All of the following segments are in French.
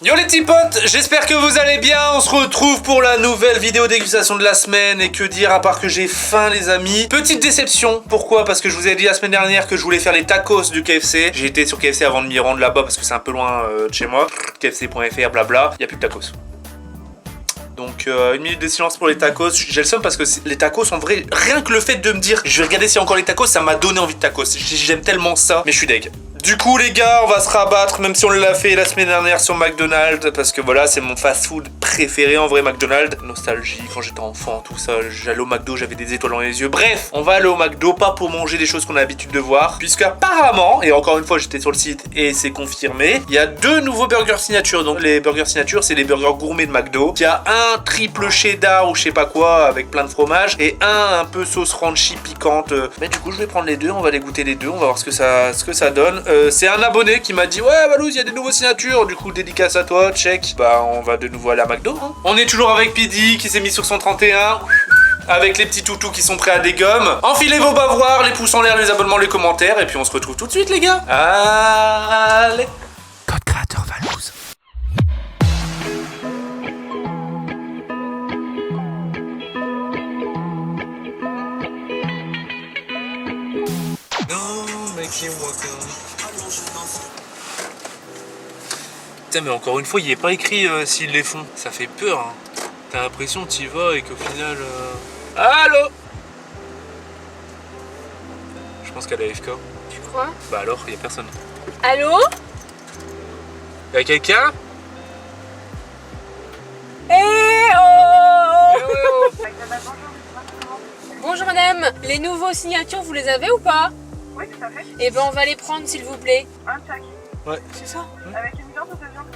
Yo les petits potes, j'espère que vous allez bien. On se retrouve pour la nouvelle vidéo dégustation de la semaine. Et que dire à part que j'ai faim les amis. Petite déception, pourquoi? Parce que je vous ai dit la semaine dernière que je voulais faire les tacos du KFC. J'ai été sur KFC avant de m'y rendre là-bas parce que c'est un peu loin de chez moi. KFC.fr blabla, il n'y a plus de tacos. Donc une minute de silence pour les tacos. J'ai le seum parce que les tacos en vrai, rien que le fait de me dire je vais regarder s'il y a encore les tacos, ça m'a donné envie de tacos. J'aime tellement ça, mais je suis deg. Du coup les gars, on va se rabattre, même si on l'a fait la semaine dernière sur McDonald's, parce que voilà, c'est mon fast-food préféré en vrai, McDonald's. Nostalgie, quand j'étais enfant, tout ça, j'allais au McDo, j'avais des étoiles dans les yeux. Bref, on va aller au McDo, pas pour manger des choses qu'on a l'habitude de voir, puisque apparemment, et encore une fois j'étais sur le site et c'est confirmé, il y a deux nouveaux burgers signature. Donc les burgers signature, c'est les burgers gourmets de McDo. Il y a un triple cheddar ou je sais pas quoi, avec plein de fromage, et un peu sauce ranchy piquante. Mais du coup, je vais prendre les deux, on va les goûter les deux, on va voir ce que ça donne. C'est un abonné qui m'a dit ouais Valouz, il y a des nouveaux signatures, du coup dédicace à toi, check. Bah on va de nouveau aller à McDo hein. On est toujours avec Pidi qui s'est mis sur son 31 avec les petits toutous qui sont prêts à des gommes. Enfilez vos bavoirs, les pouces en l'air, les abonnements, les commentaires, et puis on se retrouve tout de suite les gars. Allez. Code créateur Valouz. Putain mais encore une fois il n'y est pas écrit s'ils les font, ça fait peur hein. T'as l'impression que tu y vas et qu'au final... Allô. Je pense qu'elle est AFK. Tu crois? Bah alors, il n'y a personne. Allô? Y'a quelqu'un? Bonjour madame, les nouveaux signatures vous les avez ou pas? Oui, tout à fait. Eh ben on va les prendre s'il vous plaît. Un sac. Ouais. C'est ça? Avec une viande ou deux viandes?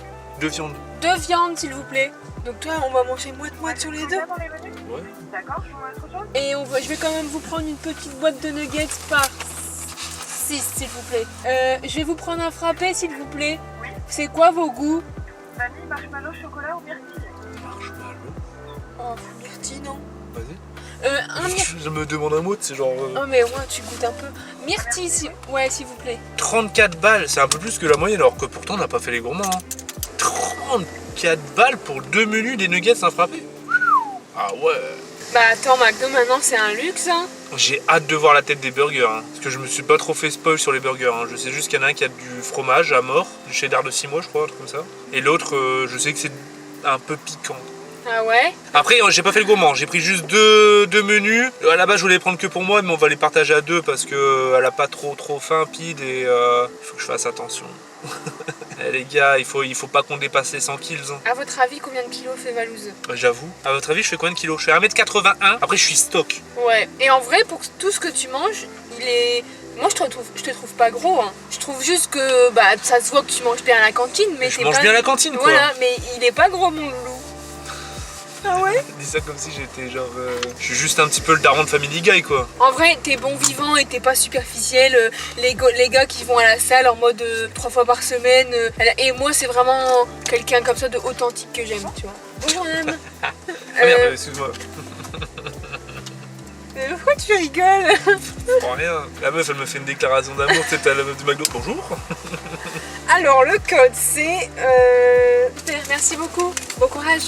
Deux viandes. Deux viandes s'il vous plaît. Donc toi on va manger moite-moite sur les deux. Dans les menus? Ouais. D'accord, je vous mets autre chose? Et je vais quand même vous prendre une petite boîte de nuggets par 6 s'il vous plaît. Je vais vous prendre un frappé s'il vous plaît. Oui. C'est quoi vos goûts? Vanille, marshmallow, chocolat ou myrtille? Marshmallow. Oh myrtille non. Vas-y. Un myrtille. Je me demande un mot, c'est genre... Oh mais ouais tu goûtes un peu. Myrtille ouais s'il vous plaît. 34 balles, c'est un peu plus que la moyenne alors que pourtant on n'a pas fait les gourmands hein. 34 balles pour deux menus, des nuggets, un frappé. Ah ouais. Bah attends McDo maintenant c'est un luxe hein. J'ai hâte de voir la tête des burgers hein, parce que je me suis pas trop fait spoil sur les burgers hein. Je sais juste qu'il y en a un qui a du fromage à mort, du cheddar de 6 mois je crois, un truc comme ça. Et l'autre je sais que c'est un peu piquant. Ah ouais? Après j'ai pas fait le gourmand, j'ai pris juste deux menus. À la base je voulais les prendre que pour moi mais on va les partager à deux parce que elle a pas trop faim Pid et il faut que je fasse attention. Eh, les gars, il faut pas qu'on dépasse les 100 kills hein. À votre avis combien de kilos fait Valouz? J'avoue. À votre avis je fais combien de kilos? Je fais 1m81, après je suis stock. Ouais, et en vrai pour tout ce que tu manges, moi je te trouve pas gros hein. Je trouve juste que bah ça se voit que tu manges bien à la cantine mais Je mange bien à la cantine quoi. Voilà, mais il est pas gros mon loulou. Ah ouais? Dis ça comme si j'étais genre... Je suis juste un petit peu le daron de Family Guy quoi. En vrai, t'es bon vivant et t'es pas superficiel. Les gars qui vont à la salle en mode 3 fois par semaine. Et moi, c'est vraiment quelqu'un comme ça de authentique que j'aime, tu vois. Bonjour madame. Ah merde, excuse-moi. Pourquoi tu rigoles? Oh, rien. La meuf elle me fait une déclaration d'amour, tu sais, à la meuf du McDo. Bonjour. Alors le code c'est... Merci beaucoup. Bon courage.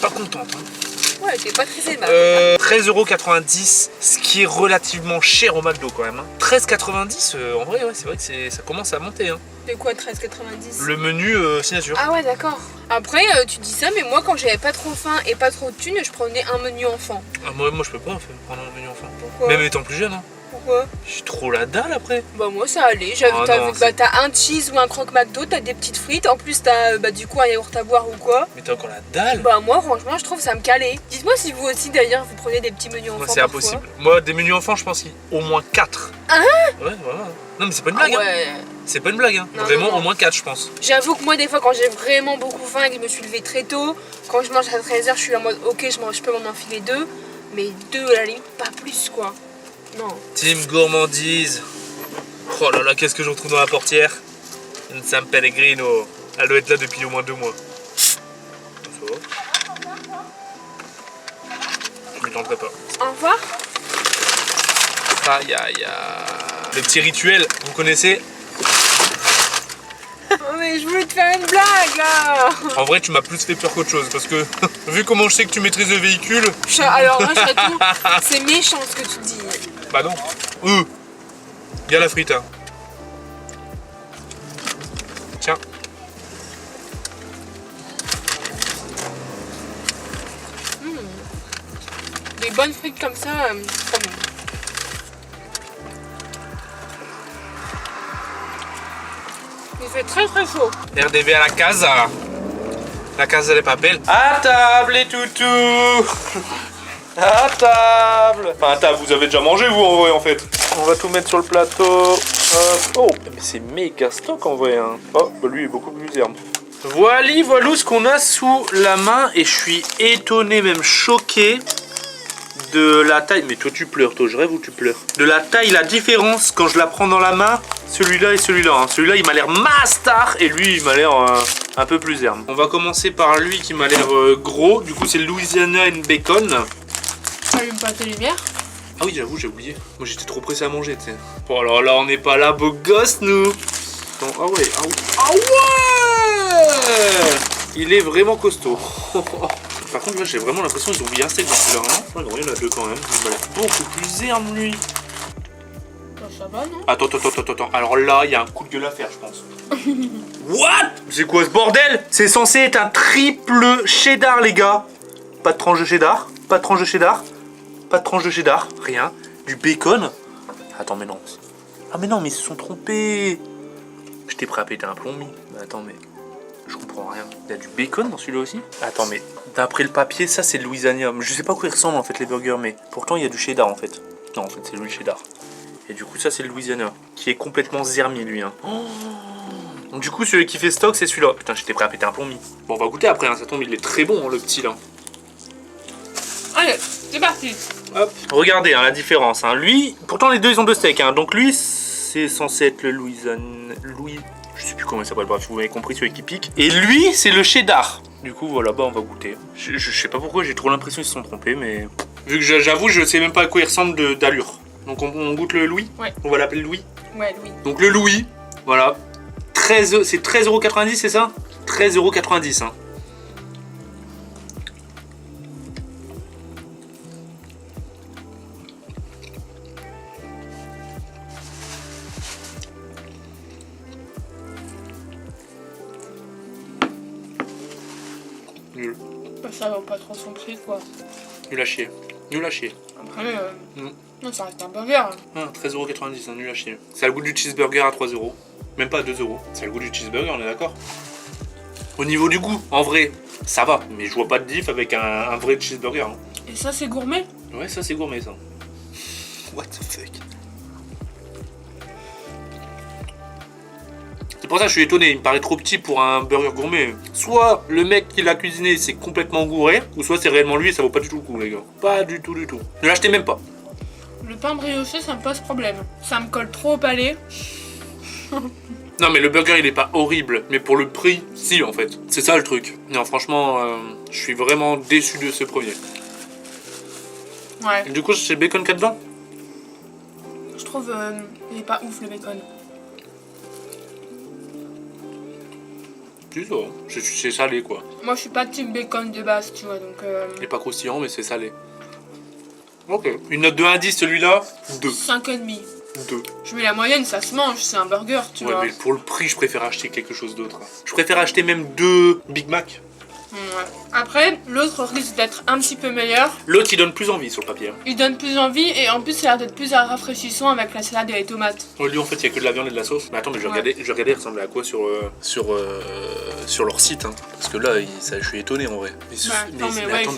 Pas contente hein. Ouais, t'es pas très aimable. 13,90€, ce qui est relativement cher au McDo quand même hein. 13,90€, en vrai ouais, c'est vrai que ça commence à monter hein. C'est quoi 13,90? Le menu signature. Ah ouais d'accord. Après tu dis ça mais moi quand j'avais pas trop faim et pas trop de thunes je prenais un menu enfant. Ah, moi je peux pas prendre un menu enfant. Pourquoi? Même étant plus jeune hein. Pourquoi? J'ai trop la dalle après. Bah moi ça allait, t'as un cheese ou un croque McDo, t'as des petites frites, en plus t'as du coup un yaourt à boire ou quoi. Mais t'as encore la dalle. Bah moi franchement je trouve ça me calait. Dites-moi si vous aussi d'ailleurs vous prenez des petits menus enfants. Moi c'est impossible. Moi des menus enfants je pense qu'il y a au moins 4. Hein? Ouais voilà. Non mais c'est pas une blague ouais. hein. C'est pas une blague hein. Non, Vraiment non. au moins 4 je pense. J'avoue que moi des fois quand j'ai vraiment beaucoup faim et que je me suis levée très tôt, quand je mange à 13h je suis en mode ok je peux m'en enfiler 2, mais 2 à la limite pas plus quoi. Non. Team gourmandise. Oh là là, qu'est-ce que je retrouve dans la portière? Une San Pellegrino. Elle doit être là depuis au moins 2 mois. Ça va. Je lui tenterai pas. Au revoir. Aïe aïe aïe. Le petit rituel, vous connaissez? Oh mais je voulais te faire une blague là. En vrai, tu m'as plus fait peur qu'autre chose parce que vu comment je sais que tu maîtrises le véhicule. Alors là, Chatou, c'est méchant ce que tu dis. Bah non. Il y a la frite. Hein. Tiens. Des bonnes frites comme ça, trop bon. Il fait très très chaud. RDV à la casa. La casa des papels. À table les toutous. À table. Enfin à table, vous avez déjà mangé vous en vrai en fait. On va tout mettre sur le plateau. Oh, mais c'est méga stock en vrai. Hein. Oh, bah lui est beaucoup plus herbe. Voilà ce qu'on a sous la main et je suis étonné, même choqué de la taille. Mais toi tu pleures, toi je rêve ou tu pleures? De la taille, la différence quand je la prends dans la main, celui-là et celui-là. Hein. Celui-là il m'a l'air mastar et lui il m'a l'air un peu plus herbe. On va commencer par lui qui m'a l'air gros. Du coup c'est le Louisiana and Bacon. Allume pas tes lumières. Ah oui j'avoue j'ai oublié. Moi j'étais trop pressé à manger tu sais. Bon alors là on n'est pas là beau gosse nous. Attends, ah ouais, ah ouais. Ah ouais. Il est vraiment costaud. Par contre là j'ai vraiment l'impression qu'ils ont oublié un steak dans celui-là. Hein. Ah non il y en a deux quand même. Il m'a l'air beaucoup plus herbe lui. Ça va non? Attends. Alors là, il y a un coup de gueule à faire, je pense. What? C'est quoi ce bordel? C'est censé être un triple cheddar, les gars. Pas de tranche de cheddar. Pas de tranche de cheddar. Pas de tranche de cheddar. Rien. Du bacon. Attends, mais non. Ah, mais non, mais ils se sont trompés. J'étais prêt à péter un plomb. Attends, mais je comprends rien. Il y a du bacon dans celui-là aussi? Attends, mais d'après le papier, ça c'est le Louisiana. Je sais pas à quoi ils ressemblent en fait, les burgers, mais pourtant il y a du cheddar en fait. Non, en fait, c'est lui le cheddar. Et du coup ça c'est le Louisiana qui est complètement zermi lui hein. Donc du coup celui qui fait stock c'est celui-là. Putain j'étais prêt à péter un plomb. Bon on va goûter après hein. Ça tombe il est très bon hein, le petit là. Allez c'est parti. Hop. Regardez hein, la différence hein. Lui pourtant les deux ils ont deux steaks hein. Donc lui c'est censé être le Louisiana. Je sais plus comment il s'appelle, bref vous m'avez compris celui qui pique. Et lui c'est le cheddar. Du coup voilà bah on va goûter. Je sais pas pourquoi j'ai trop l'impression qu'ils se sont trompés mais vu que j'avoue je sais même pas à quoi il ressemble d'allure. Donc on goûte le Louis. Ouais. On va l'appeler Louis. Ouais, Louis. Donc le Louis, voilà. C'est 13,90 € c'est ça? 13,90 € hein. Nul. Bah, ça va pas trop son prix quoi. Nul à chier. Nul à chier. Après, non, ça reste un burger. Ah, 13,90 €, hein, nul à chier. Ça a le goût du cheeseburger à 3 €. Même pas à 2 €. Ça a le goût du cheeseburger, on est d'accord? Au niveau du goût, en vrai, ça va. Mais je vois pas de diff avec un vrai cheeseburger. Hein. Et ça, c'est gourmet? Ouais, ça c'est gourmet ça. What the fuck? C'est pour ça que je suis étonné, il me paraît trop petit pour un burger gourmet. Soit le mec qui l'a cuisiné c'est complètement gouré, ou soit c'est réellement lui et ça vaut pas du tout le coup les gars. Pas du tout. Ne l'achetez même pas. Le pain brioché, ça me pose problème. Ça me colle trop au palais. Non mais le burger il est pas horrible, mais pour le prix, si en fait. C'est ça le truc. Non franchement, je suis vraiment déçu de ce premier. Ouais. Et du coup c'est le bacon qu'il y a dedans? Je trouve il est pas ouf le bacon. C'est ça, c'est salé quoi. Moi je suis pas type bacon de base, tu vois, donc... Il est pas croustillant mais c'est salé. Ok. Une note de 1 à 10 celui-là? 2. 5,5. 2. Je mets la moyenne, ça se mange, c'est un burger, tu vois. Ouais, mais pour le prix, je préfère acheter quelque chose d'autre. Je préfère acheter même 2 Big Mac. Ouais. Après, l'autre risque d'être un petit peu meilleur. L'autre, il donne plus envie sur le papier. Hein. Il donne plus envie et en plus, ça a l'air d'être plus rafraîchissant avec la salade et les tomates. Oh, lui, en fait, il y a que de la viande et de la sauce. Mais attends, mais je regardais, il ressemblait à quoi sur leur site. Hein. Parce que là, je suis étonné en vrai. Mais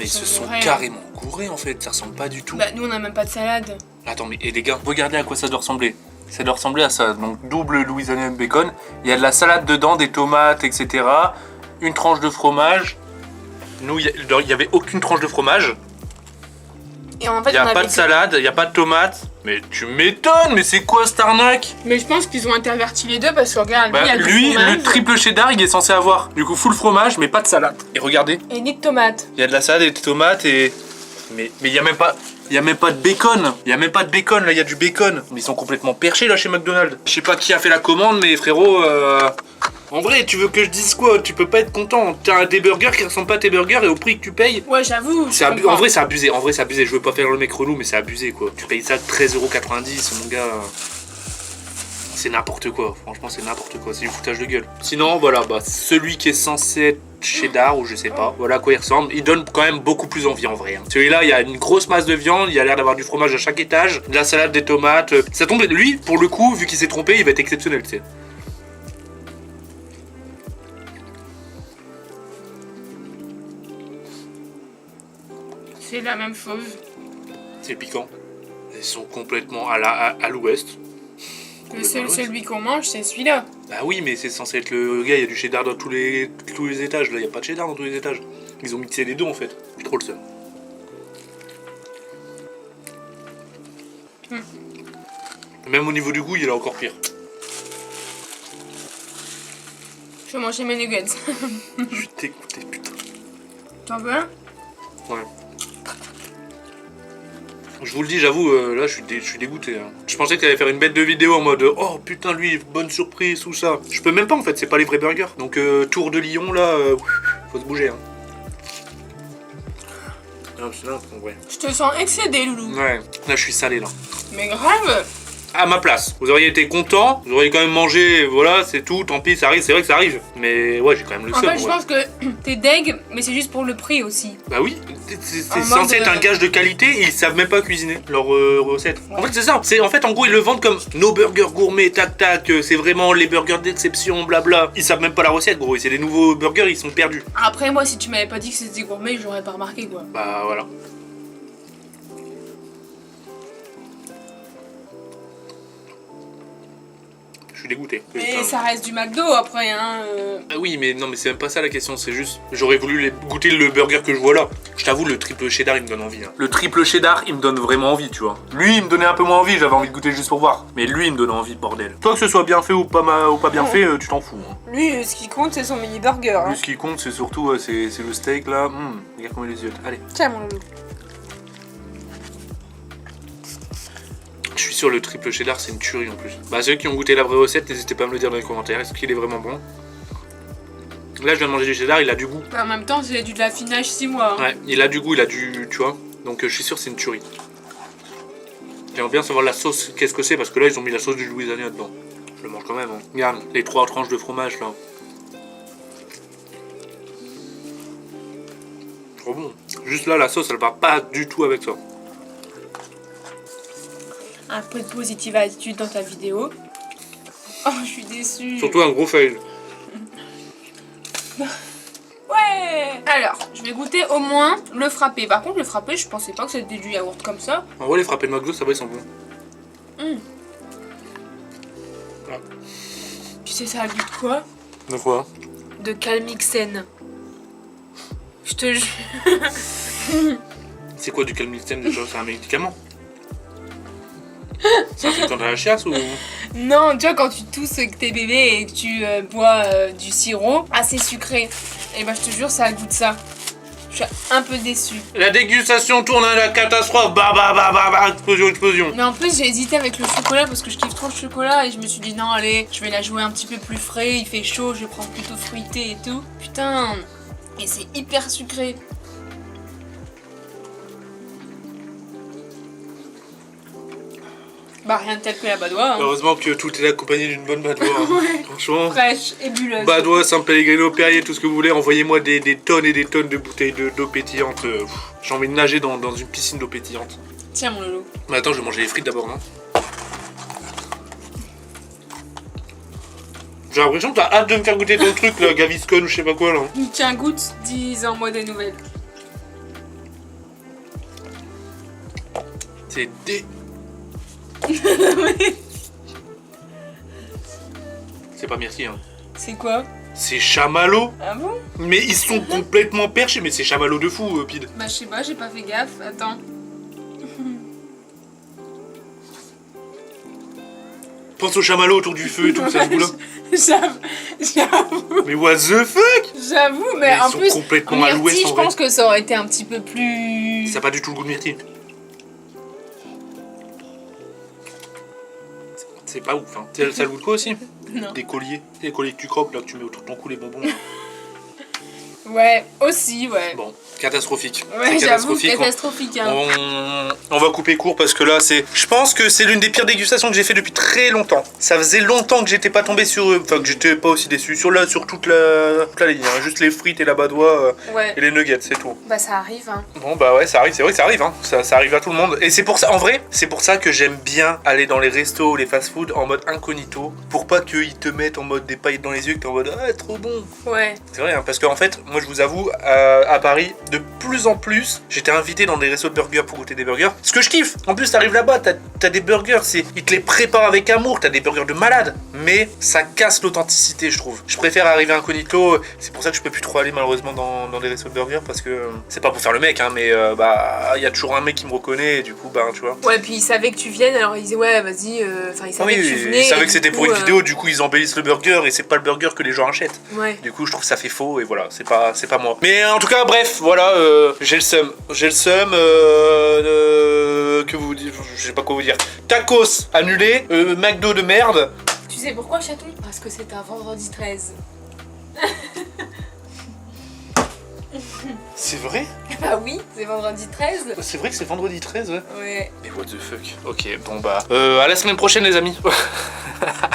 ils se sont carrément gourés en fait. Ça ressemble pas du tout. Bah, nous, on a même pas de salade. Attends, mais et les gars, regardez à quoi ça doit ressembler. Ça doit ressembler à ça. Donc, double Louisiana bacon. Il y a de la salade dedans, des tomates, etc. Une tranche de fromage. Nous, il n'y avait aucune tranche de fromage. Et en fait, Il n'y a pas de salade, il n'y a pas de tomate. Mais tu m'étonnes, mais c'est quoi cette arnaque? Mais je pense qu'ils ont interverti les deux parce que regarde, bah, lui, il y a lui, du fromage. le triple cheddar, il est censé avoir. Du coup, full fromage, mais pas de salade. Et regardez. Et ni de tomates. Il y a de la salade et des tomates et. Mais il n'y a même pas. Il y a même pas de bacon. Il y a même pas de bacon, là, il y a du bacon. Mais ils sont complètement perchés là chez McDonald's. Je sais pas qui a fait la commande, mais frérot. En vrai, tu veux que je dise quoi? Tu peux pas être content. T'as des burgers qui ressemblent pas à tes burgers et au prix que tu payes. Ouais, j'avoue. En vrai, c'est abusé. En vrai, c'est abusé. Je veux pas faire le mec relou, mais c'est abusé quoi. Tu payes ça 13,90 €, mon gars. C'est n'importe quoi. Franchement, c'est n'importe quoi. C'est du foutage de gueule. Sinon, voilà, bah, celui qui est censé être cheddar ou je sais pas. Voilà à quoi il ressemble. Il donne quand même beaucoup plus envie en vrai. Hein. Celui-là, il y a une grosse masse de viande. Il y a l'air d'avoir du fromage à chaque étage. De la salade, des tomates. Ça tombe. Lui, pour le coup, vu qu'il s'est trompé, il va être exceptionnel, tu sais. C'est la même chose. C'est piquant. Ils sont complètement à l'ouest. Celui qu'on mange, c'est celui-là. Bah oui, mais c'est censé être le gars, il y a du cheddar dans tous les étages. Là, il n'y a pas de cheddar dans tous les étages. Ils ont mixé les deux en fait. J'ai trop le seum. Même au niveau du goût, il est encore pire. Je vais manger mes nuggets. Je suis dégoûté, putain. T'en veux un? Ouais. Je vous le dis, j'avoue, là je suis dégoûté. Hein. Je pensais que t'allais faire une bête de vidéo en mode oh putain, lui, bonne surprise, tout ça. Je peux même pas en fait, c'est pas les vrais burgers. Donc, Tour de Lyon là, faut se bouger. Hein. Non, c'est là, en vrai. Je te sens excédé, loulou. Ouais, là je suis salé là. Mais grave. À ma place, vous auriez été content, vous auriez quand même mangé, voilà, c'est tout, tant pis, ça arrive, c'est vrai que ça arrive. Mais ouais, j'ai quand même le En seum. fait, je pense que t'es deg, mais c'est juste pour le prix aussi. Bah oui, c'est En censé mode, être un gage de qualité et ils savent même pas cuisiner leurs recettes. En fait, c'est ça. En fait, en gros, ils le vendent comme nos burgers gourmets, tac tac, c'est vraiment les burgers d'exception, blabla. Ils savent même pas la recette, gros. Et c'est des nouveaux burgers, ils sont perdus. Après, moi, si tu m'avais pas dit que c'était gourmet, j'aurais pas remarqué quoi. Bah voilà. Je suis dégoûté. Mais Putain. ça reste du McDo après, hein. Ah oui, mais non, mais c'est même pas ça la question, c'est juste, j'aurais voulu goûter le burger que je vois là. Je t'avoue, le triple cheddar, il me donne envie. Hein. Le triple cheddar, il me donne vraiment envie, tu vois. Lui, il me donnait un peu moins envie, j'avais envie de goûter juste pour voir. Mais lui, il me donne envie, bordel. Toi, que ce soit bien fait ou pas bien fait, tu t'en fous. Hein. Lui, ce qui compte, c'est son mini burger. Lui, ce qui compte, c'est surtout, c'est le steak là. Regarde comment il est les yeux. Allez. Tiens, mon loulou. Je suis sûr, le triple cheddar, c'est une tuerie en plus. Bah, ceux qui ont goûté la vraie recette, n'hésitez pas à me le dire dans les commentaires. Est-ce qu'il est vraiment bon? Là, je viens de manger du cheddar, il a du goût. En même temps, j'ai du de l'affinage 6 mois. Hein. Ouais, il a du goût, il a du. Tu vois. Donc, je suis sûr, c'est une tuerie. J'aimerais bien savoir la sauce, qu'est-ce que c'est, parce que là, ils ont mis la sauce du Louisiana dedans. Je le mange quand même. Hein. Regarde, les 3 tranches de fromage là. Trop bon. Juste là, la sauce, elle va pas du tout avec ça. Un peu de positive attitude dans ta vidéo. Oh, je suis déçue. Surtout un gros fail. Ouais. Alors, je vais goûter au moins le frappé. Par contre, le frappé, je pensais pas que c'était du yaourt comme ça. En vrai, les frappés de McDo, ça va, ils sont bons. Ah. Tu sais, ça a goût de quoi? De quoi? De Calmixen. Je te jure. C'est quoi du Calmixen déjà? C'est un médicament? C'est un truc quand t'as la chiasse ou? Non, tu vois, quand tu tousses que t'es bébé et que tu bois du sirop assez sucré, et bah je te jure, ça a le goût de ça. Je suis un peu déçue. La dégustation tourne à la catastrophe. Bah, explosion, explosion. Mais en plus, j'ai hésité avec le chocolat parce que je kiffe trop le chocolat et je me suis dit non, allez, je vais la jouer un petit peu plus frais, il fait chaud, je vais prendre plutôt fruité et tout. Putain, et c'est hyper sucré. Bah rien de tel que la badoie. Hein. Heureusement que tout est accompagné d'une bonne badoie. Hein. Ouais. Franchement. Fraîche et bulleuse. Badois, San Pellegrino, Perrier, tout ce que vous voulez. Envoyez-moi des tonnes et des tonnes de bouteilles d'eau pétillante. J'ai envie de nager dans une piscine d'eau pétillante. Tiens mon loulou. Mais attends, je vais manger les frites d'abord, non? J'ai l'impression que t'as hâte de me faire goûter ton truc, là, Gaviscon ou je sais pas quoi, là. Tiens, goûte, dis-en-moi des nouvelles. C'est C'est pas merci, hein. C'est quoi? C'est chamallow. Ah bon? Mais ils sont complètement perchés, mais c'est chamallow de fou, Pide. Bah je sais pas, j'ai pas fait gaffe, attends. Pense au chamallow autour du feu et tout, ça se goût là. J'avoue. Mais what the fuck? J'avoue, mais Mais en ils sont plus, complètement à l'ouest, myrtille, en je vrai. pense que ça aurait été un petit peu plus... Ça a pas du tout le goût de myrtille. C'est pas ouf, hein. Ça le goût de quoi aussi? Non. Des colliers que tu croques là, que tu mets autour de ton cou les bonbons. Là. Ouais, aussi, ouais. Bon, catastrophique. Ouais, C'est j'avoue, catastrophique. catastrophique. Hein. On va couper court parce que là, je pense que c'est l'une des pires dégustations que j'ai fait depuis très longtemps. Ça faisait longtemps que j'étais pas tombé sur, enfin que j'étais pas aussi déçu sur toute la ligne. Hein. Juste les frites et la badoie Ouais. et les nuggets, c'est tout. Bah ça arrive, hein. Bon bah ouais, ça arrive. C'est vrai que ça arrive. Hein. Ça arrive à tout le monde. Et c'est pour ça, en vrai, c'est pour ça que j'aime bien aller dans les restos ou les fast-food en mode incognito, pour pas qu'ils te mettent en mode des paillettes dans les yeux, que t'es en mode ah trop bon. Ouais. C'est vrai, hein, parce qu'en fait, moi je vous avoue, à Paris, de plus en plus, j'étais invité dans des restos de burgers pour goûter des burgers. Ce que je kiffe, en plus t'arrives là-bas, t'as des burgers, ils te les préparent avec amour, t'as des burgers de malade, mais ça casse l'authenticité, je trouve. Je préfère arriver incognito, c'est pour ça que je peux plus trop aller malheureusement dans des restos de burgers, parce que c'est pas pour faire le mec, hein, mais bah il y a toujours un mec qui me reconnaît, et du coup, bah tu vois. Ouais, puis ils savaient que tu viennes, alors ils disaient ouais, vas-y, enfin ils savaient que tu venais. Ils savaient et que c'était du pour coup, une vidéo, du coup ils embellissent le burger, et c'est pas le burger que les gens achètent. Ouais. Du coup, je trouve que ça fait faux et voilà, c'est pas moi. Mais en tout cas, bref, voilà, j'ai le seum. J'ai le seum que vous dites, je sais pas quoi vous dire. Tacos annulé, McDo de merde. Tu sais pourquoi, chaton? Parce que c'est un vendredi 13. C'est vrai? Bah oui, c'est vendredi 13. C'est vrai que c'est vendredi 13, ouais. Ouais. Mais what the fuck. Ok, bon bah, à la semaine prochaine les amis.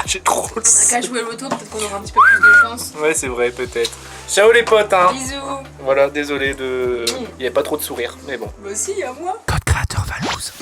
J'ai trop le On a qu'à seum. jouer l'auto, peut-être qu'on aura un petit peu plus de chance. Ouais, c'est vrai, peut-être. Ciao les potes, hein. Bisous. Voilà, désolé de... Il y avait pas trop de sourire, mais bon. Bah aussi, à moi. Code créateur Valouz.